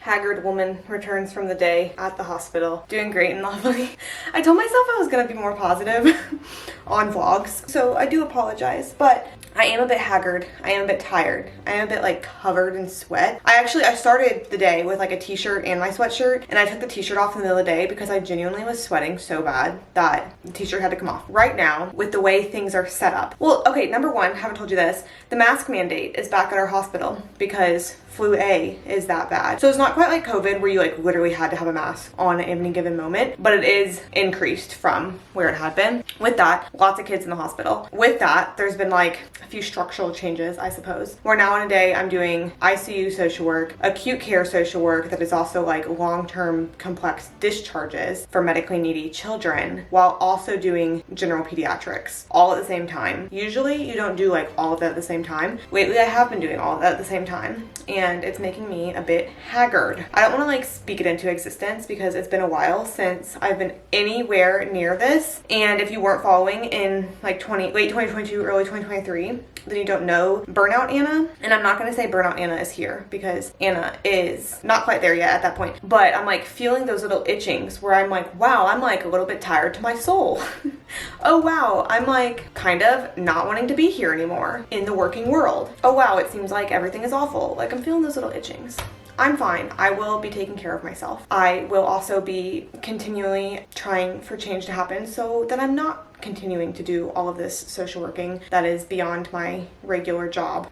haggard woman returns from the day at the hospital. Doing great and lovely. I told myself I was gonna be more positive on vlogs, so I do apologize, but I am a bit haggard. I am a bit tired. I am a bit like covered in sweat. I started the day with like a t-shirt and my sweatshirt, and I took the t-shirt off in the middle of the day because I genuinely was sweating so bad that the t-shirt had to come off. Right now, with the way things are set up. Well, okay, number one, haven't told you this, the mask mandate is back at our hospital because flu A is that bad. So it's not quite like COVID where you like literally had to have a mask on at any given moment, but it is increased from where it had been. With that, lots of kids in the hospital. With that, there's been like a few structural changes, I suppose. Where now in a day, I'm doing ICU social work, acute care social work that is also like long-term complex discharges for medically needy children, while also doing general pediatrics all at the same time. Usually you don't do like all of that at the same time. Lately, I have been doing all of that at the same time, and it's making me a bit haggard. I don't want to like speak it into existence because it's been a while since I've been anywhere near this. And if you weren't following in like late 2022, early 2023, then you don't know burnout Anna. And I'm not going to say burnout Anna is here because Anna is not quite there yet at that point. But I'm like feeling those little itchings where I'm like, wow, I'm like a little bit tired to my soul. Oh wow, I'm like kind of not wanting to be here anymore in the working world. Oh wow, it seems like everything is awful. Like I'm feeling those little itchings. I'm fine. I will be taking care of myself. I will also be continually trying for change to happen so that I'm not continuing to do all of this social working that is beyond my regular job.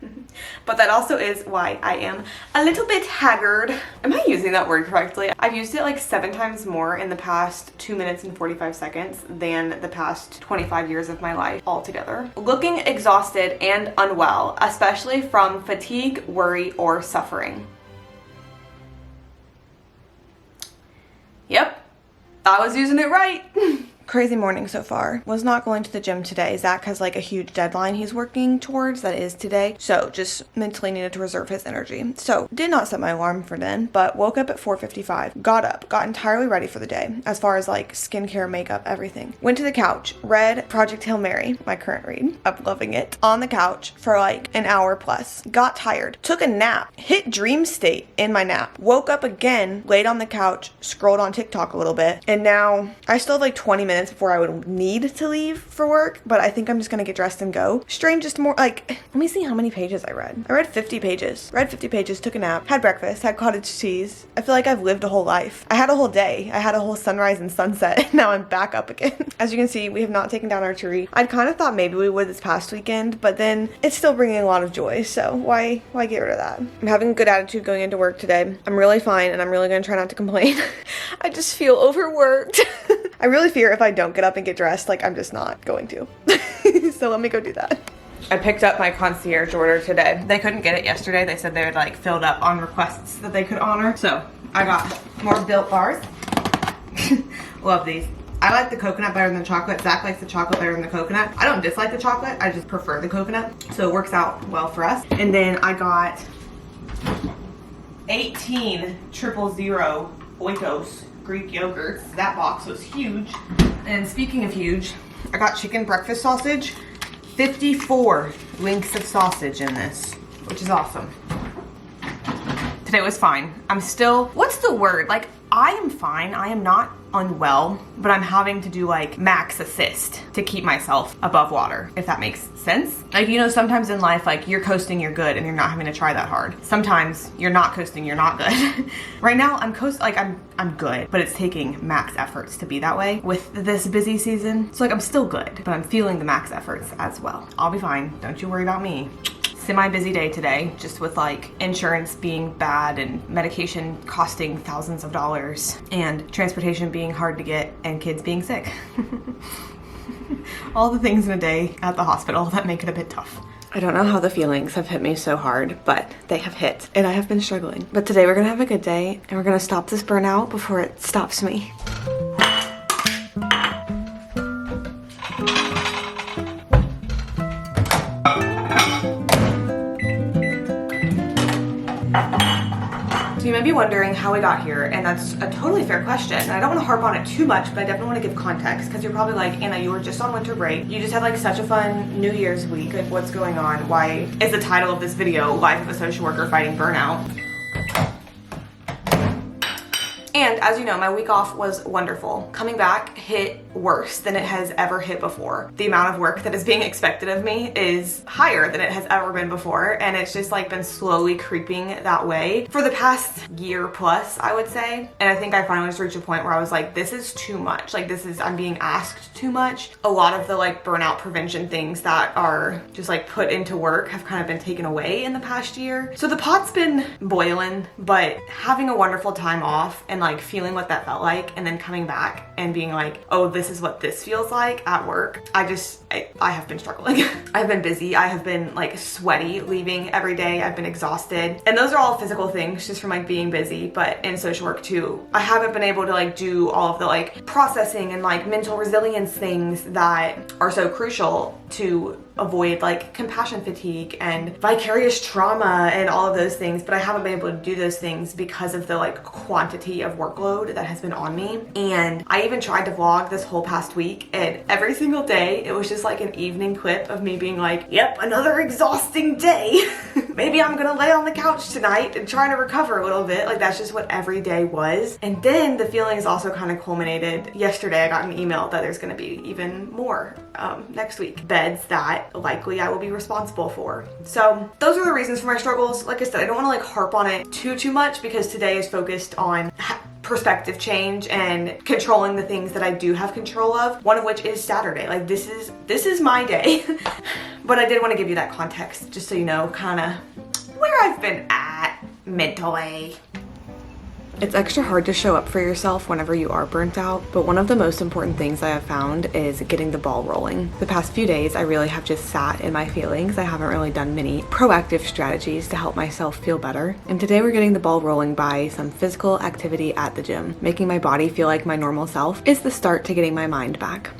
But that also is why I am a little bit haggard. Am I using that word correctly? I've used it like 7 times more in the past 2 minutes and 45 seconds than the past 25 years of my life altogether. Looking exhausted and unwell, especially from fatigue, worry, or suffering. Yep, I was using it right. Crazy morning so far. Was not going to the gym today. Zach has like a huge deadline he's working towards that is today. So just mentally needed to reserve his energy. So did not set my alarm for then, but woke up at 4:55. Got up, got entirely ready for the day as far as like skincare, makeup, everything. Went to the couch, read Project Hail Mary, my current read. I'm loving it. On the couch for like an hour plus. Got tired. Took a nap. Hit dream state in my nap. Woke up again, laid on the couch, scrolled on TikTok a little bit. And now I still have like 20 minutes before I would need to leave for work, but I think I'm just gonna get dressed and go. Just more like, let me see how many pages I read. I read 50 pages. Read 50 pages, took a nap, had breakfast, had cottage cheese. I feel like I've lived a whole life. I had a whole day. I had a whole sunrise and sunset. Now I'm back up again. As you can see, we have not taken down our tree. I'd kind of thought maybe we would this past weekend, but then it's still bringing a lot of joy, so why get rid of that? I'm having a good attitude going into work today. I'm really fine, and I'm really gonna try not to complain. I just feel overworked. I really fear if I don't get up and get dressed, like I'm just not going to. So let me go do that. I picked up my concierge order today. They couldn't get it yesterday. They said they had like filled up on requests that they could honor. So I got more Built Bars. Love these. I like the coconut better than the chocolate. Zach likes the chocolate better than the coconut. I don't dislike the chocolate. I just prefer the coconut. So it works out well for us. And then I got 18 000 Oikos Greek yogurts. That box was huge. And speaking of huge, I got chicken breakfast sausage. 54 links of sausage in this, which is awesome. Today was fine. I'm still, what's the word? Like, I am fine. I am not unwell, but I'm having to do like max assist to keep myself above water, if that makes sense. Like, you know, sometimes in life, like you're coasting, you're good, and you're not having to try that hard. Sometimes you're not coasting, you're not good. Right now, I'm good, but it's taking max efforts to be that way with this busy season. So like, I'm still good, but I'm feeling the max efforts as well. I'll be fine. Don't you worry about me. Semi-busy day today, just with like insurance being bad and medication costing thousands of dollars and transportation being hard to get and kids being sick. All the things in a day at the hospital that make it a bit tough. I don't know how the feelings have hit me so hard, but they have hit and I have been struggling. But today we're gonna have a good day and we're gonna stop this burnout before it stops me. So you may be wondering how we got here, and that's a totally fair question. And I don't want to harp on it too much, but I definitely want to give context because you're probably like, Anna, you were just on winter break. You just had like such a fun New Year's week. Like, what's going on? Why is the title of this video Life of a Social Worker Fighting Burnout? And as you know, my week off was wonderful. Coming back hit worse than it has ever hit before. The amount of work that is being expected of me is higher than it has ever been before, and it's just like been slowly creeping that way for the past year plus, I would say. And I think I finally just reached a point where I was like, this is too much. Like, I'm being asked too much. A lot of the like burnout prevention things that are just like put into work have kind of been taken away in the past year. So the pot's been boiling, but having a wonderful time off and like feeling what that felt like, and then coming back and being like, oh, this is what this feels like at work. I have been struggling. I've been busy. I have been like sweaty leaving every day. I've been exhausted. And those are all physical things just from like being busy, but in social work too, I haven't been able to like do all of the like processing and like mental resilience things that are so crucial to avoid like compassion fatigue and vicarious trauma and all of those things, but I haven't been able to do those things because of the like quantity of workload that has been on me. And I even tried to vlog this whole past week, and every single day it was just like an evening clip of me being like, yep, another exhausting day. Maybe I'm gonna lay on the couch tonight and try to recover a little bit. Like, that's just what every day was. And then the feelings also kind of culminated. Yesterday I got an email that there's gonna be even more next week. Beds that likely I will be responsible for. So those are the reasons for my struggles. Like I said, I don't want to like harp on it too much, because today is focused on perspective change and controlling the things that I do have control of, one of which is Saturday. Like, this is my day. But I did want to give you that context just so you know kind of where I've been at mentally. It's extra hard to show up for yourself whenever you are burnt out, but one of the most important things I have found is getting the ball rolling. The past few days, I really have just sat in my feelings. I haven't really done many proactive strategies to help myself feel better. And today we're getting the ball rolling by some physical activity at the gym. Making my body feel like my normal self is the start to getting my mind back.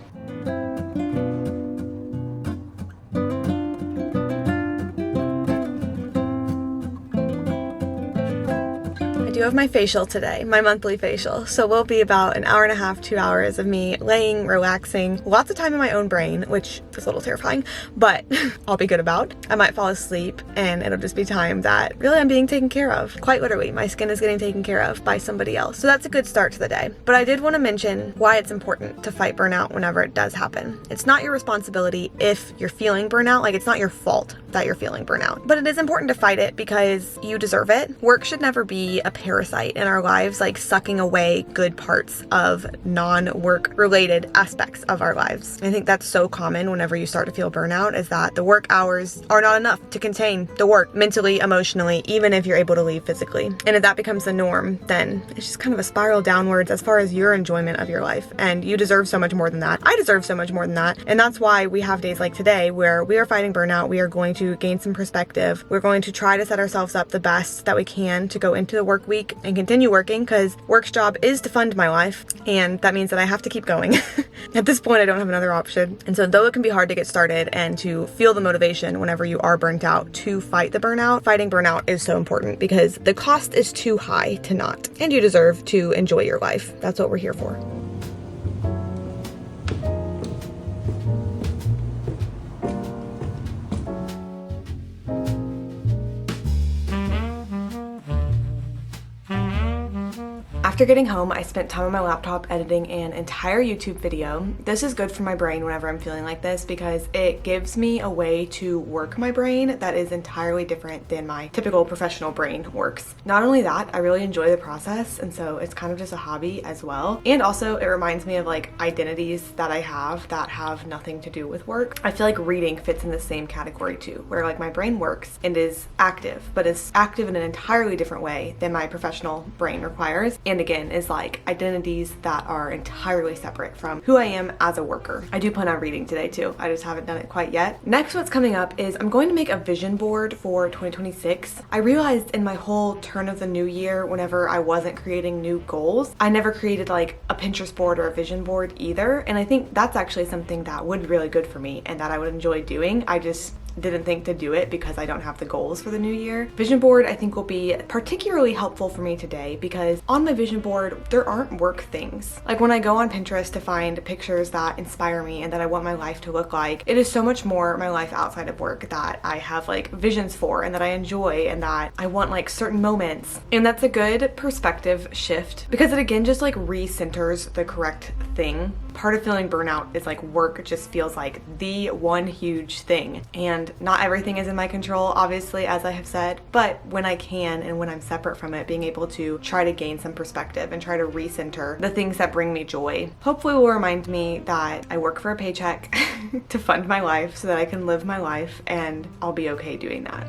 I do have my facial today, my monthly facial, so we'll be about an hour and a half, 2 hours of me laying, relaxing, lots of time in my own brain, which is a little terrifying, but I'll be good about. I might fall asleep and it'll just be time that really I'm being taken care of. Quite literally, my skin is getting taken care of by somebody else. So that's a good start to the day. But I did want to mention why it's important to fight burnout whenever it does happen. It's not your responsibility if you're feeling burnout, like it's not your fault that you're feeling burnout, but it is important to fight it because you deserve it. Work should never be a parasite in our lives, like sucking away good parts of non-work related aspects of our lives. I think that's so common whenever you start to feel burnout, is that the work hours are not enough to contain the work mentally, emotionally, even if you're able to leave physically. And if that becomes the norm, then it's just kind of a spiral downwards as far as your enjoyment of your life. And you deserve so much more than that. I deserve so much more than that. And that's why we have days like today where we are fighting burnout. We are going to gain some perspective. We're going to try to set ourselves up the best that we can to go into the work week and continue working, because work's job is to fund my life, and that means that I have to keep going. At this point, I don't have another option. And so though it can be hard to get started and to feel the motivation whenever you are burnt out to fight the burnout, fighting burnout is so important because the cost is too high to not, and you deserve to enjoy your life. That's what we're here for. After getting home, I spent time on my laptop editing an entire YouTube video. This is good for my brain whenever I'm feeling like this because it gives me a way to work my brain that is entirely different than my typical professional brain works. Not only that, I really enjoy the process, and so it's kind of just a hobby as well. And also it reminds me of like identities that I have that have nothing to do with work. I feel like reading fits in the same category too, where like my brain works and is active, but it's active in an entirely different way than my professional brain requires. And again, is like identities that are entirely separate from who I am as a worker. I do plan on reading today too. I just haven't done it quite yet. Next, what's coming up is I'm going to make a vision board for 2026. I realized in my whole turn of the new year, whenever I wasn't creating new goals, I never created like a Pinterest board or a vision board either. And I think that's actually something that would be really good for me and that I would enjoy doing. I just didn't think to do it because I don't have the goals for the new year. Vision board I think will be particularly helpful for me today because on my vision board, there aren't work things. Like when I go on Pinterest to find pictures that inspire me and that I want my life to look like, it is so much more my life outside of work that I have like visions for and that I enjoy and that I want like certain moments. And that's a good perspective shift because it again just like recenters the correct thing. Part of feeling burnout is like work just feels like the one huge thing, and not everything is in my control, obviously, as I have said, but when I can and when I'm separate from it, being able to try to gain some perspective and try to recenter the things that bring me joy, hopefully will remind me that I work for a paycheck to fund my life so that I can live my life, and I'll be okay doing that.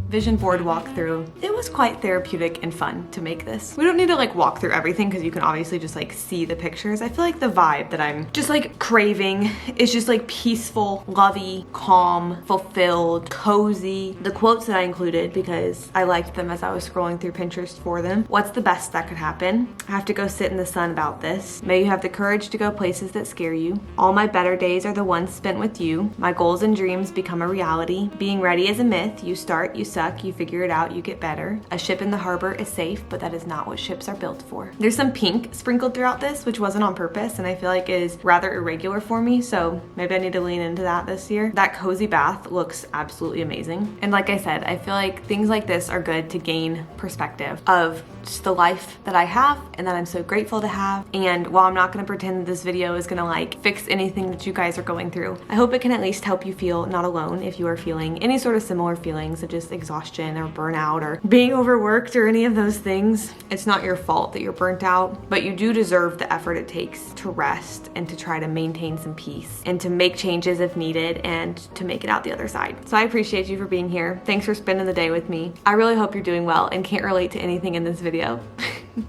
Vision board walkthrough. It was quite therapeutic and fun to make this. We don't need to like walk through everything because you can obviously just like see the pictures. I feel like the vibe that I'm just like craving is just like peaceful, lovey, calm, fulfilled, cozy. The quotes that I included because I liked them as I was scrolling through Pinterest for them. What's the best that could happen? I have to go sit in the sun about this. May you have the courage to go places that scare you. All my better days are the ones spent with you. My goals and dreams become a reality. Being ready is a myth. You start, you suck, you figure it out, you get better. A ship in the harbor is safe, but that is not what ships are built for. There's some pink sprinkled throughout this, which wasn't on purpose, and I feel like is rather irregular for me, so maybe I need to lean into that this year. That cozy bath looks absolutely amazing. And like I said, I feel like things like this are good to gain perspective of just the life that I have and that I'm so grateful to have. And while I'm not gonna pretend that this video is gonna like fix anything that you guys are going through, I hope it can at least help you feel not alone if you are feeling any sort of similar feelings of just exhaustion or burnout or being overworked or any of those things. It's not your fault that you're burnt out, but you do deserve the effort it takes to rest and to try to maintain some peace and to make changes if needed and to make it out the other side. So I appreciate you for being here. Thanks for spending the day with me. I really hope you're doing well and can't relate to anything in this video.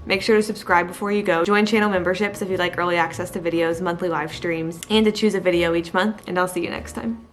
Make sure to subscribe before you go. Join channel memberships if you'd like early access to videos, monthly live streams, and to choose a video each month. And I'll see you next time.